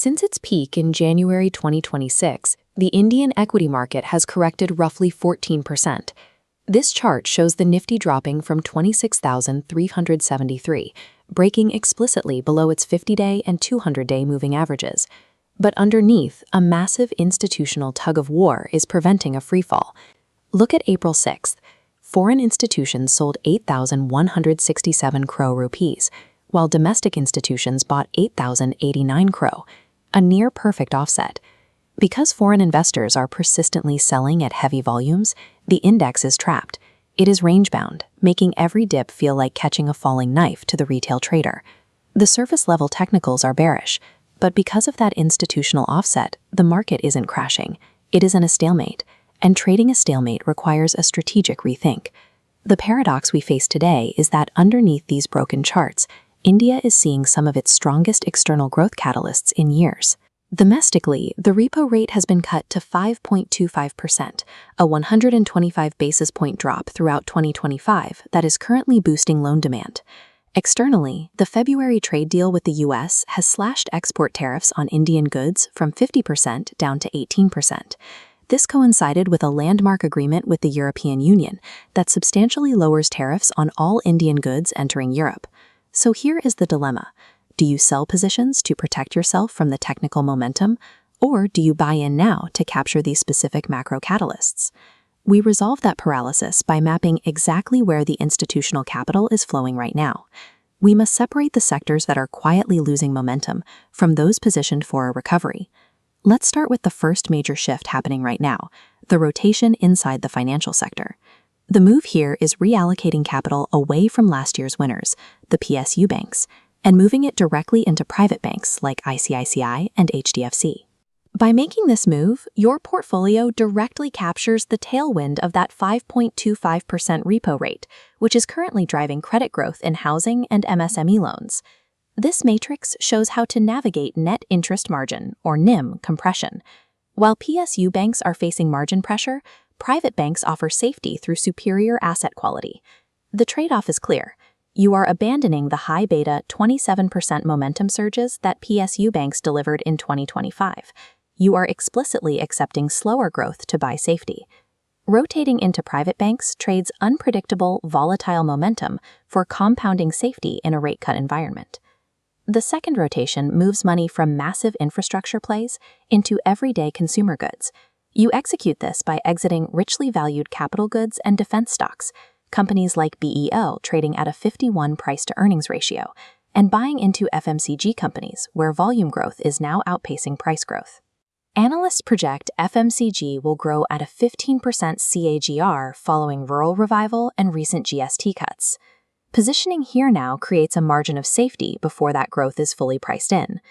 Since its peak in January 2026, the Indian equity market has corrected roughly 14%. This chart shows the Nifty dropping from 26,373, breaking explicitly below its 50-day and 200-day moving averages. But underneath, a massive institutional tug-of-war is preventing a freefall. Look at April 6th. Foreign institutions sold 8,167 crore rupees, while domestic institutions bought 8,089 crore, a near-perfect offset. Because foreign investors are persistently selling at heavy volumes, the index is trapped. It is range-bound, making every dip feel like catching a falling knife to the retail trader. The surface-level technicals are bearish, but because of that institutional offset, the market isn't crashing. It is in a stalemate, and trading a stalemate requires a strategic rethink. The paradox we face today is that underneath these broken charts, India is seeing some of its strongest external growth catalysts in years. Domestically, the repo rate has been cut to 5.25%, a 125 basis point drop throughout 2025 that is currently boosting loan demand. Externally, the February trade deal with the US has slashed export tariffs on Indian goods from 50% down to 18%. This coincided with a landmark agreement with the European Union that substantially lowers tariffs on all Indian goods entering Europe. So here is the dilemma. Do you sell positions to protect yourself from the technical momentum, or do you buy in now to capture these specific macro catalysts? We resolve that paralysis by mapping exactly where the institutional capital is flowing right now. We must separate the sectors that are quietly losing momentum from those positioned for a recovery. Let's start with the first major shift happening right now, the rotation inside the financial sector. The move here is reallocating capital away from last year's winners, the PSU banks, and moving it directly into private banks like ICICI and HDFC. By making this move, your portfolio directly captures the tailwind of that 5.25% repo rate, which is currently driving credit growth in housing and MSME loans. This matrix shows how to navigate net interest margin, or NIM, compression. While PSU banks are facing margin pressure, private banks offer safety through superior asset quality. The trade-off is clear. You are abandoning the high beta 27% momentum surges that PSU banks delivered in 2025. You are explicitly accepting slower growth to buy safety. Rotating into private banks trades unpredictable, volatile momentum for compounding safety in a rate cut environment. The second rotation moves money from massive infrastructure plays into everyday consumer goods. You execute this by exiting richly valued capital goods and defense stocks, companies like BEL trading at a 51 price-to-earnings ratio, and buying into FMCG companies where volume growth is now outpacing price growth. Analysts project FMCG will grow at a 15% CAGR following rural revival and recent GST cuts. Positioning here now creates a margin of safety before that growth is fully priced in.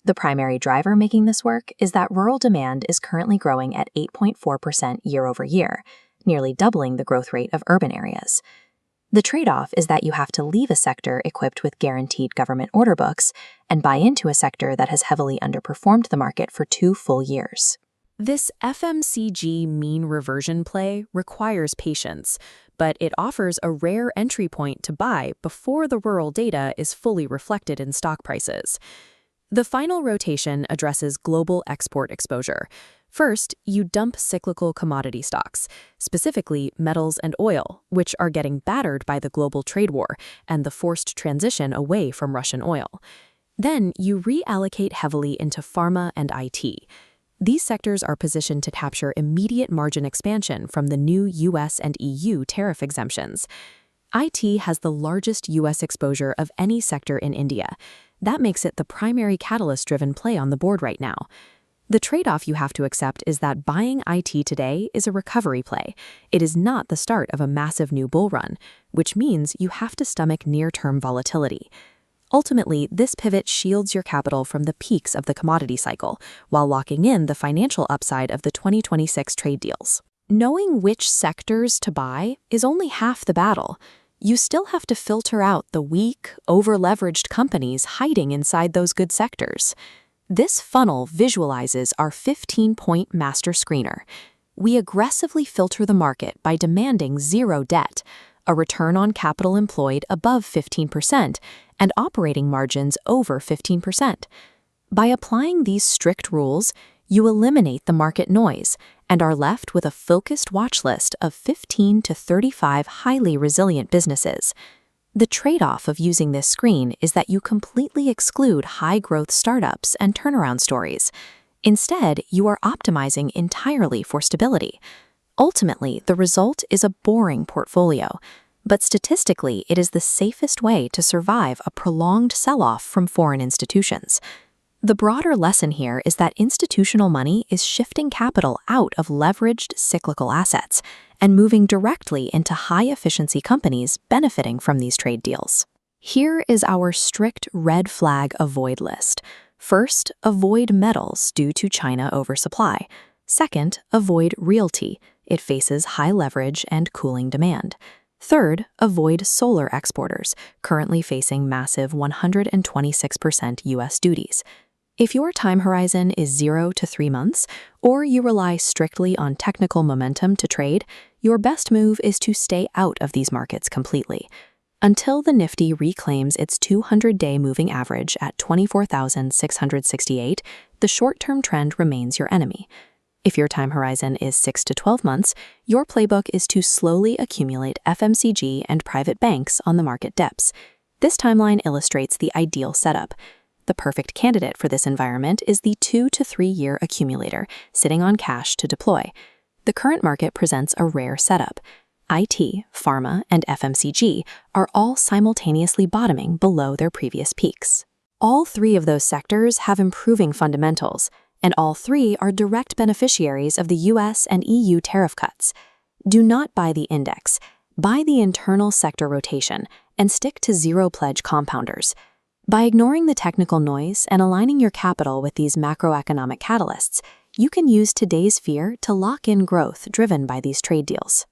The primary driver making this work is that rural demand is currently growing at 8.4% year-over-year, nearly doubling the growth rate of urban areas. The trade-off is that you have to leave a sector equipped with guaranteed government order books and buy into a sector that has heavily underperformed the market for 2 full years. This FMCG mean reversion play requires patience, but it offers a rare entry point to buy before the rural data is fully reflected in stock prices. The final rotation addresses global export exposure. First, you dump cyclical commodity stocks, specifically metals and oil, which are getting battered by the global trade war and the forced transition away from Russian oil. Then you reallocate heavily into pharma and IT. These sectors are positioned to capture immediate margin expansion from the new US and EU tariff exemptions. IT has the largest US exposure of any sector in India. That makes it the primary catalyst-driven play on the board right now. The trade-off you have to accept is that buying IT today is a recovery play. It is not the start of a massive new bull run, which means you have to stomach near-term volatility. Ultimately, this pivot shields your capital from the peaks of the commodity cycle, while locking in the financial upside of the 2026 trade deals. Knowing which sectors to buy is only half the battle. You still have to filter out the weak, over-leveraged companies hiding inside those good sectors. This funnel visualizes our 15-point master screener. We aggressively filter the market by demanding zero debt, a return on capital employed above 15%, and operating margins over 15%. By applying these strict rules, you eliminate the market noise and are left with a focused watch list of 15 to 35 highly resilient businesses. The trade-off of using this screen is that you completely exclude high-growth startups and turnaround stories. Instead, you are optimizing entirely for stability. Ultimately, the result is a boring portfolio, but statistically, it is the safest way to survive a prolonged sell-off from foreign institutions. The broader lesson here is that institutional money is shifting capital out of leveraged cyclical assets and moving directly into high-efficiency companies benefiting from these trade deals. Here is our strict red flag avoid list. First, avoid metals due to China oversupply. Second, avoid realty. It faces high leverage and cooling demand. Third, avoid solar exporters, currently facing massive 126% U.S. duties. If your time horizon is 0 to 3 months, or you rely strictly on technical momentum to trade, your best move is to stay out of these markets completely. Until the Nifty reclaims its 200-day moving average at 24,668, the short-term trend remains your enemy. If your time horizon is 6 to 12 months, your playbook is to slowly accumulate FMCG and private banks on the market depths. This timeline illustrates the ideal setup. The perfect candidate for this environment is the 2 to 3 year accumulator, sitting on cash to deploy. The current market presents a rare setup. IT, pharma, and FMCG are all simultaneously bottoming below their previous peaks. All three of those sectors have improving fundamentals, and all three are direct beneficiaries of the US and EU tariff cuts. Do not buy the index. Buy the internal sector rotation and stick to zero-pledge compounders. By ignoring the technical noise and aligning your capital with these macroeconomic catalysts, you can use today's fear to lock in growth driven by these trade deals.